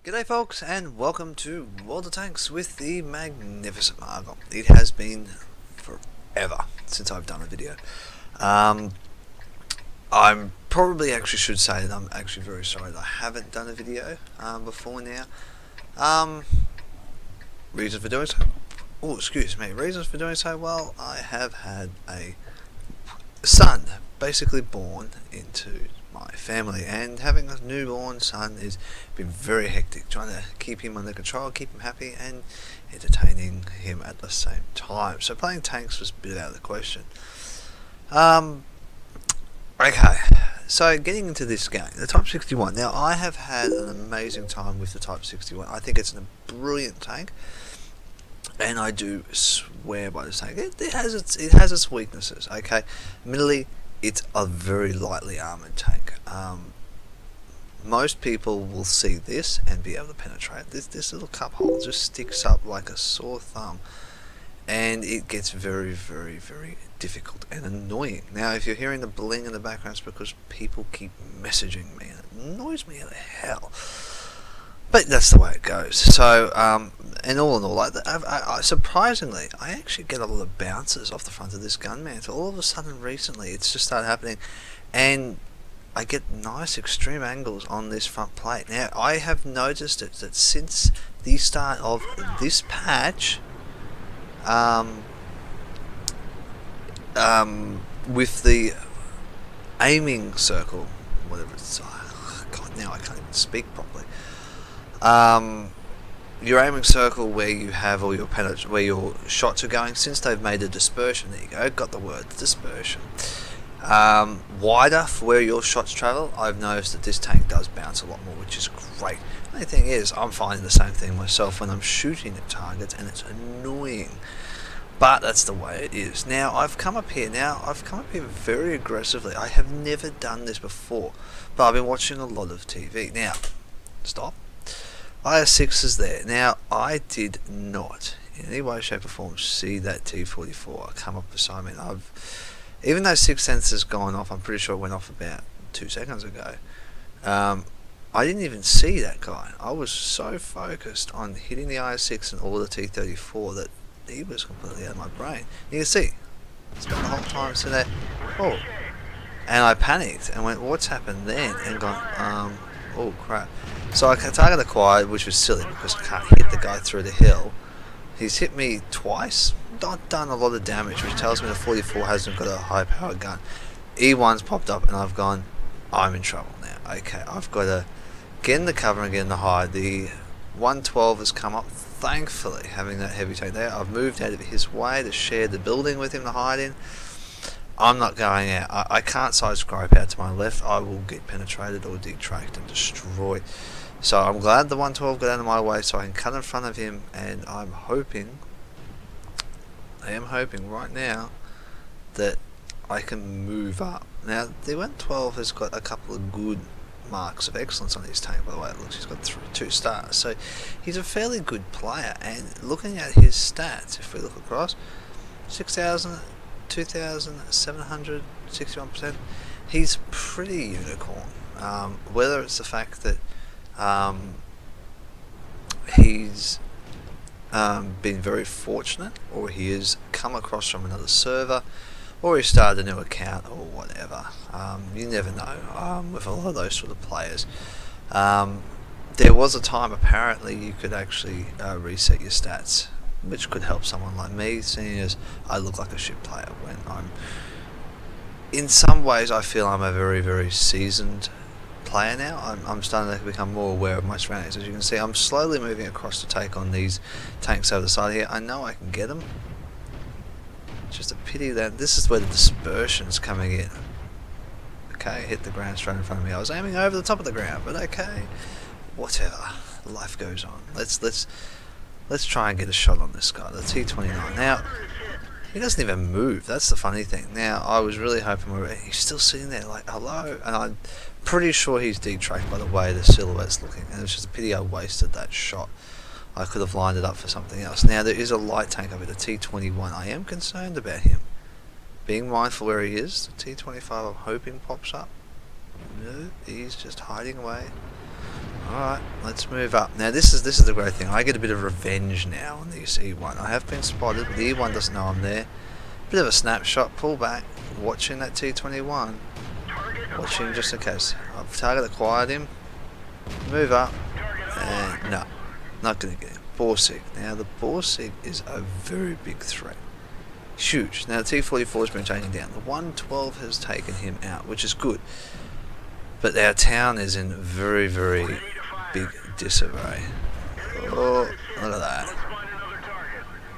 G'day folks, and welcome to World of Tanks with the Magnificent Margon. It has been forever since I've done a video. I'm probably actually should say that I'm actually very sorry that I haven't done a video before now. Reasons for doing so? Oh, excuse me. Reasons for doing so? Well, I have had a son basically born into my family, and having a newborn son has been very hectic, trying to keep him under control, keep him happy and entertaining him at the same time. So playing tanks was a bit out of the question. Okay, so getting into this game, the Type 61. Now I have had an amazing time with the Type 61. I think it's a brilliant tank, and I do swear by this tank. It has its weaknesses. Okay, admittedly, it's a very lightly armoured tank. Most people will see this and be able to penetrate. This little cup hole just sticks up like a sore thumb, and it gets very, very, very difficult and annoying. Now, if you're hearing the bling in the background, it's because people keep messaging me, and it annoys me to hell. But that's the way it goes. So, and all in all, I surprisingly, I actually get a lot of bounces off the front of this gun mantle. All of a sudden, recently, it's just started happening, and I get nice extreme angles on this front plate. Now, I have noticed it that since the start of this patch, with the aiming circle, whatever it's, God, now I can't even speak properly. Your aiming circle where you have all your where your shots are going, since they've made a dispersion, there you go, got the word, dispersion. Wider for where your shots travel, I've noticed that this tank does bounce a lot more, which is great. The only thing is, I'm finding the same thing myself when I'm shooting at targets, and it's annoying. But that's the way it is. Now, I've come up here very aggressively. I have never done this before, but I've been watching a lot of TV. Now, stop. IS6 is there. Now, I did not in any way, shape or form see that T-44 come up beside me. Even though 6 sensors gone off, I'm pretty sure it went off about 2 seconds ago. I didn't even see that guy. I was so focused on hitting the IS6 and all the T-34 that he was completely out of my brain. You can see, spent the whole time sitting there, oh, and I panicked and went, what's happened then? And gone, oh crap. So I target acquired, which was silly because I can't hit the guy through the hill. He's hit me twice, not done a lot of damage, which tells me the 44 hasn't got a high powered gun. E1's popped up and I've gone, I'm in trouble now. Okay, I've got to get in the cover and get in the hide. The 112 has come up, thankfully, having that heavy tank there. I've moved out of his way to share the building with him to hide in. I'm not going out. I can't side scrape out to my left. I will get penetrated or detracked and destroyed. So I'm glad the 112 got out of my way so I can cut in front of him, and I am hoping right now that I can move up. Now, the 112 has got a couple of good marks of excellence on his tank, by the way it looks. He's got 2 stars, so he's a fairly good player. And looking at his stats, if we look across, 6,000, 2,700, 61%, he's pretty unicorn. Whether it's the fact that he's been very fortunate, or he has come across from another server, or he started a new account, or whatever. You never know with a lot of those sort of players. There was a time, apparently, you could actually reset your stats, which could help someone like me, seeing as I look like a shit player when I'm... In some ways, I feel I'm a very, very seasoned player now. I'm starting to become more aware of my surroundings. As you can see, I'm slowly moving across to take on these tanks over the side here. I know I can get them. It's just a pity that this is where the dispersion's coming in. Okay, hit the ground straight in front of me. I was aiming over the top of the ground, but okay, whatever. Life goes on. Let's try and get a shot on this guy, the T-29. Now, he doesn't even move. That's the funny thing. Now, I was really hoping he's still sitting there like, hello, and I'm pretty sure he's detracked by the way the silhouette's looking, and it's just a pity I wasted that shot. I could have lined it up for something else. Now, there is a light tank over the T-21. I am concerned about him. Being mindful where he is, the T-25 I'm hoping pops up. No, he's just hiding away. Alright, let's move up. Now this is the great thing. I get a bit of revenge now on this E1. I have been spotted, but the E1 doesn't know I'm there. Bit of a snapshot, pull back, watching that T21. Watching just in case. I've target acquired him. Move up. And no, not going to get him. Borsig. Now the Borsig is a very big threat. Huge. Now the T44 has been taken down. The 112 has taken him out, which is good. But our town is in very, very big disarray. Oh, look at that.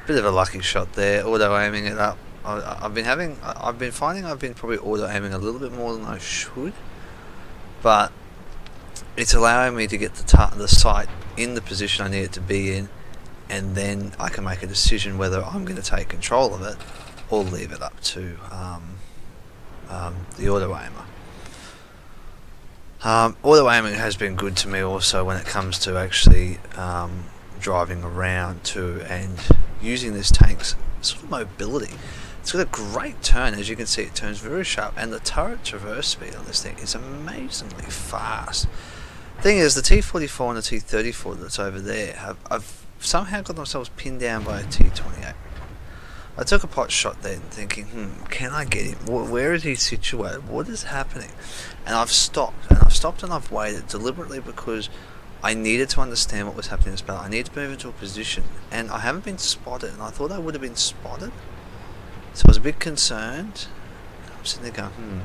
Bit of a lucky shot there, auto aiming it up. I've been finding I've been probably auto aiming a little bit more than I should, but it's allowing me to get the sight in the position I need it to be in, and then I can make a decision whether I'm going to take control of it or leave it up to the auto aimer. Auto aiming has been good to me also when it comes to actually driving around too, and using this tank's sort of mobility. It's got a great turn, as you can see. It turns very sharp, and the turret traverse speed on this thing is amazingly fast. Thing is, the T44 and the T34 that's over there have somehow got themselves pinned down by a T28. I took a pot shot then, thinking, can I get him? Where is he situated? What is happening? And I've stopped, and I've waited deliberately because I needed to understand what was happening in this battle. I needed to move into a position, and I haven't been spotted, and I thought I would have been spotted. So I was a bit concerned. I'm sitting there going,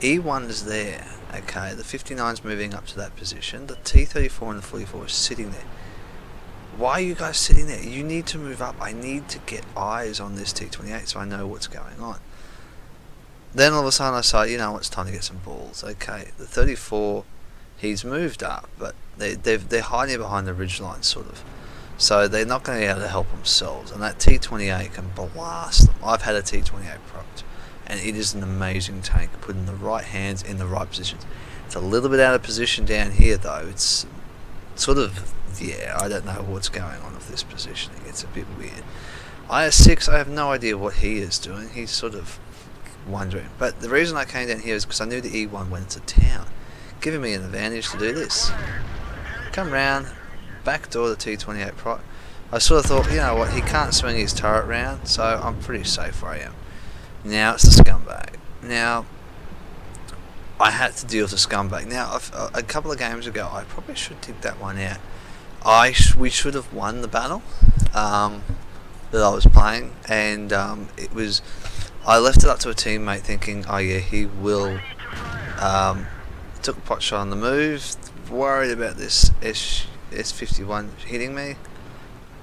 E1 is there. Okay, the 59's moving up to that position. The T34 and the 44 is sitting there. Why are you guys sitting there? You need to move up. I need to get eyes on this T28 so I know what's going on. Then all of a sudden I say, you know what, it's time to get some balls. Okay, the 34, he's moved up, but they're hiding behind the ridgeline, sort of. So they're not going to be able to help themselves. And that T28 can blast them. I've had a T28 propped, and it is an amazing tank, put in the right hands, in the right positions. It's a little bit out of position down here, though. It's sort of, yeah, I don't know what's going on with this positioning. It's a bit weird. IS6, I have no idea what he is doing. He's sort of wondering. But the reason I came down here is because I knew the E1 went into town, giving me an advantage to do this. Come round, backdoor the T28 prop. I sort of thought, you know what, he can't swing his turret round, so I'm pretty safe where I am. Now it's the scumbag. Now, I had to deal with the scumbag. Now, a couple of games ago, I probably should dig that one out. We should have won the battle that I was playing, and I left it up to a teammate thinking, oh yeah, he will. Took a pot shot on the move, worried about this S51 hitting me.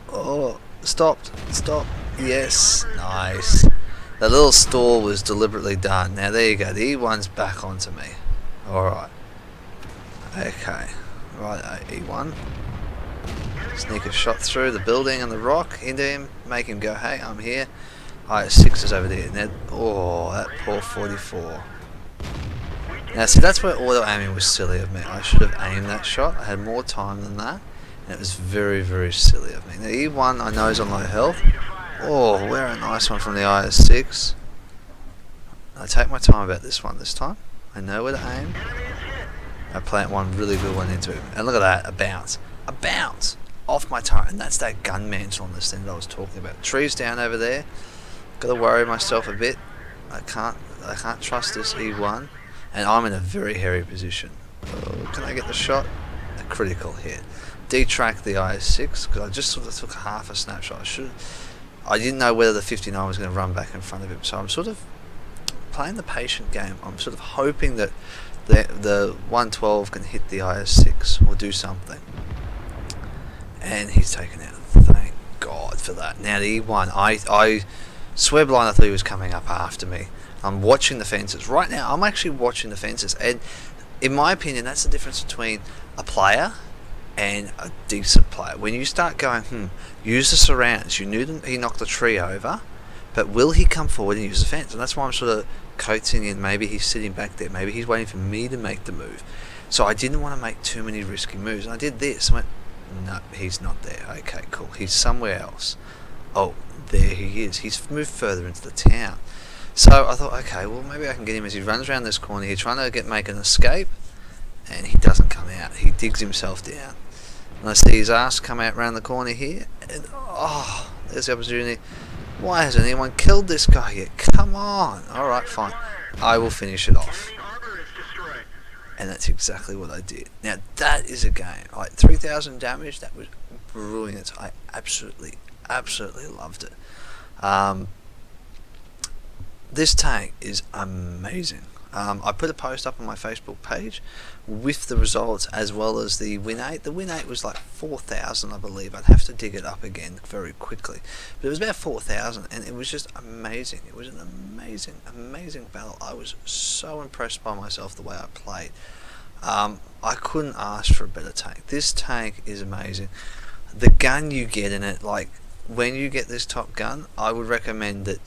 Oh, stop, yes, nice. The little stall was deliberately done. Now there you go, the E1's back onto me. Alright. Okay. Right, E1. Sneak a shot through the building and the rock into him, make him go, hey, I'm here. IS6 is over there. Now, oh, that poor 44. Now see, that's where auto aiming was silly of me. I should have aimed that shot. I had more time than that, and it was very, very silly of me. Now E1 I know is on low health. Oh, where a nice one from the IS6. I take my time about this one this time. I know where to aim. I plant one really good one into him. And look at that, a bounce. A bounce off my turret. And that's that gun mantle on this thing that I was talking about. Trees down over there. Gotta worry myself a bit. I can't trust this E1. And I'm in a very hairy position. Oh, can I get the shot? A critical hit. Detract the IS6 because I just sort of took half a snapshot. I didn't know whether the 59 was going to run back in front of him, so I'm sort of playing the patient game. I'm sort of hoping that the 112 can hit the IS6 or do something. And he's taken out. Thank God for that. Now the E1, I swear blind I thought he was coming up after me. I'm watching the fences. Right now, I'm actually watching the fences. And in my opinion, that's the difference between a player and a decent player. When you start going, use the surrounds. You knew he knocked the tree over, but will he come forward and use the fence? And that's why I'm sort of coaxing in. Maybe he's sitting back there. Maybe he's waiting for me to make the move. So I didn't want to make too many risky moves. And I did this. I went, no, he's not there. Okay, cool. He's somewhere else. Oh, there he is. He's moved further into the town. So I thought, okay, well maybe I can get him as he runs around this corner here, trying to make an escape. and he doesn't come out. He digs himself down. And I see his ass come out round the corner here, and oh, there's the opportunity. Why hasn't anyone killed this guy yet? Come on. Alright, fine. I will finish it off. And that's exactly what I did. Now, that is a game. Like, 3,000 damage, that was brilliant. I absolutely loved it. This tank is amazing. I put a post up on my Facebook page with the results as well as the win 8. The win 8 was like 4,000, I believe. I'd have to dig it up again very quickly. But it was about 4,000, and it was just amazing. It was an amazing battle. I was so impressed by myself the way I played. I couldn't ask for a better tank. This tank is amazing. The gun you get in it, like when you get this top gun, I would recommend that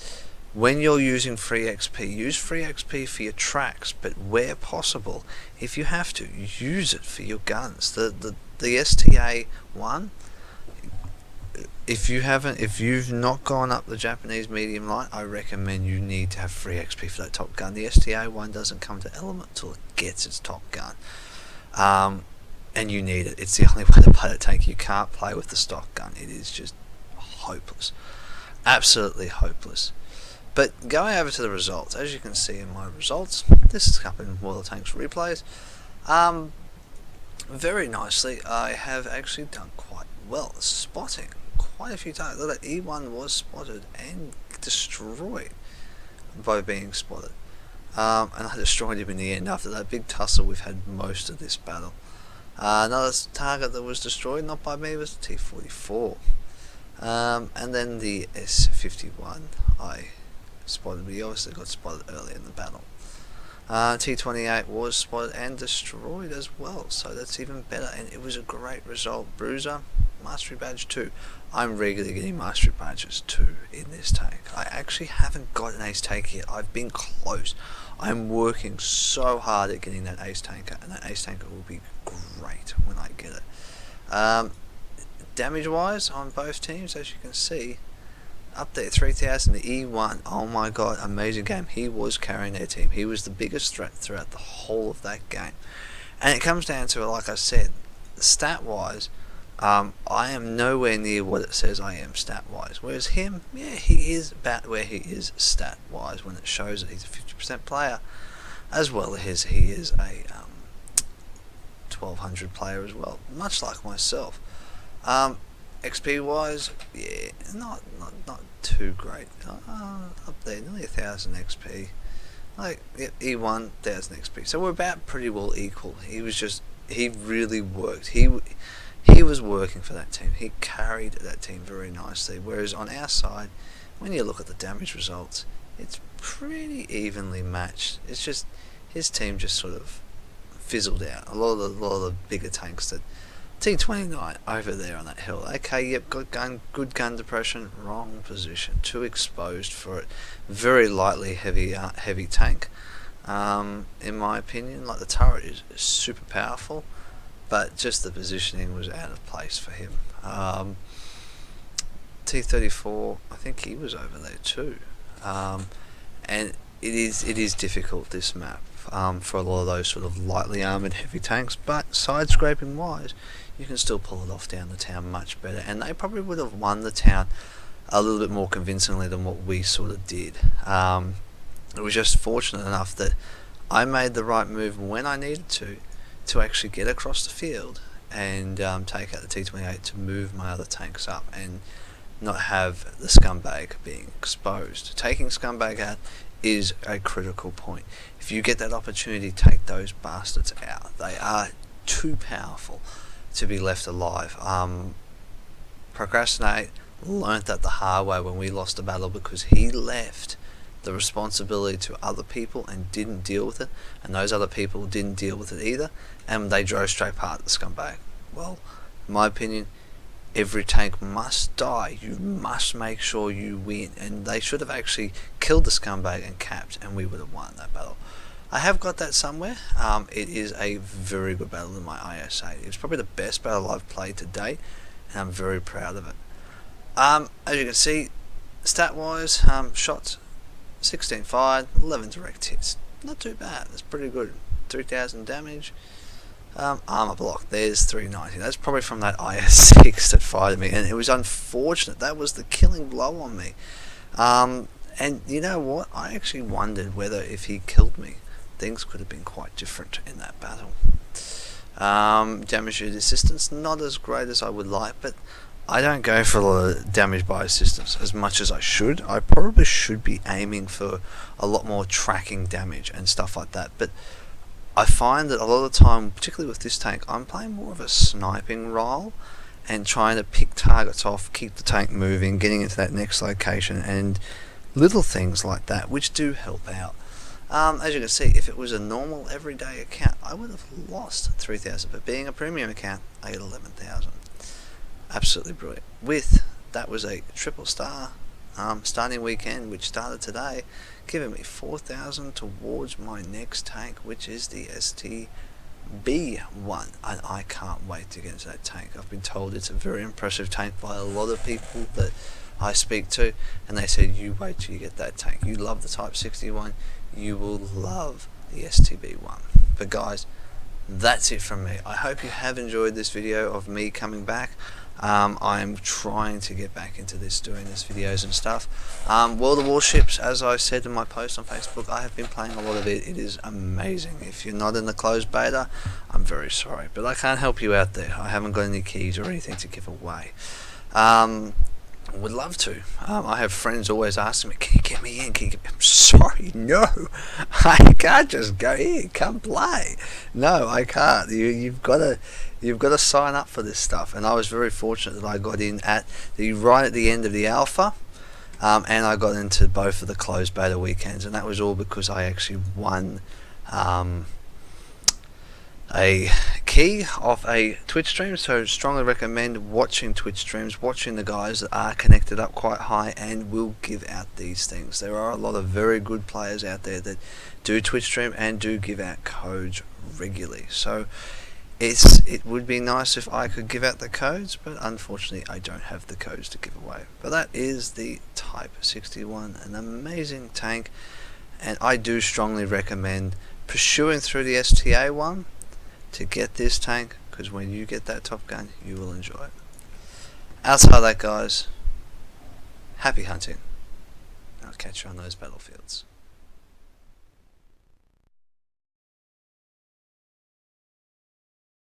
when you're using free XP, use free XP for your tracks, but where possible, if you have to, use it for your guns. The STA1, if you've not gone up the Japanese medium light, I recommend you need to have free XP for that top gun. The STA1 doesn't come to element till it gets its top gun. And you need it. It's the only way to play the tank. You can't play with the stock gun. It is just hopeless. Absolutely hopeless. But going over to the results, as you can see in my results, this is up in World of Tanks replays. Very nicely, I have actually done quite well spotting quite a few times. Look, that E1 was spotted and destroyed by being spotted. And I destroyed him in the end after that big tussle we've had most of this battle. Another target that was destroyed, not by me, was the T44. And then the S51 I spotted, but he obviously got spotted early in the battle. T28 was spotted and destroyed as well, so that's even better, and it was a great result. Bruiser, Mastery Badge 2. I'm regularly getting Mastery Badges 2 in this tank. I actually haven't got an ace tank yet. I've been close. I'm working so hard at getting that ace tanker, and that ace tanker will be great when I get it. Damage wise on both teams, as you can see, up there 3,000. The E1, oh my god, amazing game. He was carrying their team. He was the biggest threat throughout the whole of that game. And it comes down to, like I said, stat wise, I am nowhere near what it says I am stat wise. Whereas him, yeah, he is about where he is stat wise when it shows that he's a 50% player, as well as he is a 1200 player as well, much like myself. XP wise, yeah, not too great. Up there, nearly 1,000 XP. Like, yep, E1, 1,000 XP. So we're about pretty well equal. He really worked. He was working for that team. He carried that team very nicely. Whereas on our side, when you look at the damage results, it's pretty evenly matched. It's just his team just sort of fizzled out. A lot of the bigger tanks that T29 over there on that hill. Okay, yep, good gun depression, wrong position, too exposed for it. Very lightly heavy tank. In my opinion, like the turret is super powerful, but just the positioning was out of place for him. T34, I think he was over there too. And it is difficult, this map, for a lot of those sort of lightly armoured heavy tanks, but side scraping wise, you can still pull it off down the town much better, and they probably would have won the town a little bit more convincingly than what we sort of did. It was just fortunate enough that I made the right move when I needed to actually get across the field and take out the T28 to move my other tanks up and not have the scumbag being exposed. Taking scumbag out is a critical point. If you get that opportunity, take those bastards out. They are too powerful to be left alive. Procrastinate learnt that the hard way when we lost the battle, because he left the responsibility to other people and didn't deal with it, and those other people didn't deal with it either, and they drove straight past the scumbag. Well, in my opinion, every tank must die. You must make sure you win, and they should have actually killed the scumbag and capped, and we would have won that battle. I have got that somewhere. It is a very good battle in my IS8. It's probably the best battle I've played to date, and I'm very proud of it. As you can see, stat wise, shots 16 fired, 11 direct hits. Not too bad. That's pretty good. 3,000 damage. Armor block, there's 390. That's probably from that IS-6 that fired me, and it was unfortunate. That was the killing blow on me. And you know what? I actually wondered whether if he killed me, things could have been quite different in that battle. Damage assistance, not as great as I would like, but I don't go for a lot of damage by assistance as much as I should. I probably should be aiming for a lot more tracking damage and stuff like that, but I find that a lot of the time, particularly with this tank, I'm playing more of a sniping role and trying to pick targets off, keep the tank moving, getting into that next location, and little things like that, which do help out. As you can see, if it was a normal everyday account, I would have lost 3,000, but being a premium account, I get 11,000. Absolutely brilliant. That was a triple star starting weekend, which started today, giving me 4,000 towards my next tank, which is the STB1, and I can't wait to get into that tank. I've been told it's a very impressive tank by a lot of people that I speak to, and they said, you wait till you get that tank. You love the Type 61, you will love the STB1. But guys, that's it from me. I hope you have enjoyed this video of me coming back. I'm trying to get back into this, doing these videos and stuff. World of Warships, as I said in my post on Facebook, I have been playing a lot of it. It is amazing. If you're not in the closed beta, I'm very sorry, but I can't help you out there. I haven't got any keys or anything to give away. Would love to. I have friends always asking me, can you get me in? Can you get me? I'm sorry, no. I can't just go in, come play. No, I can't. You've got to sign up for this stuff. And I was very fortunate that I got in right at the end of the alpha, and I got into both of the closed beta weekends, and that was all because I actually won a key off a Twitch stream. So strongly recommend watching Twitch streams, watching the guys that are connected up quite high and will give out these things. There are a lot of very good players out there that do Twitch stream and do give out codes regularly. So it would be nice if I could give out the codes, but unfortunately I don't have the codes to give away. But that is the Type 61, an amazing tank, and I do strongly recommend pursuing through the STA one to get this tank, because when you get that Top Gun, you will enjoy it. Outside of that, guys, happy hunting. I'll catch you on those battlefields.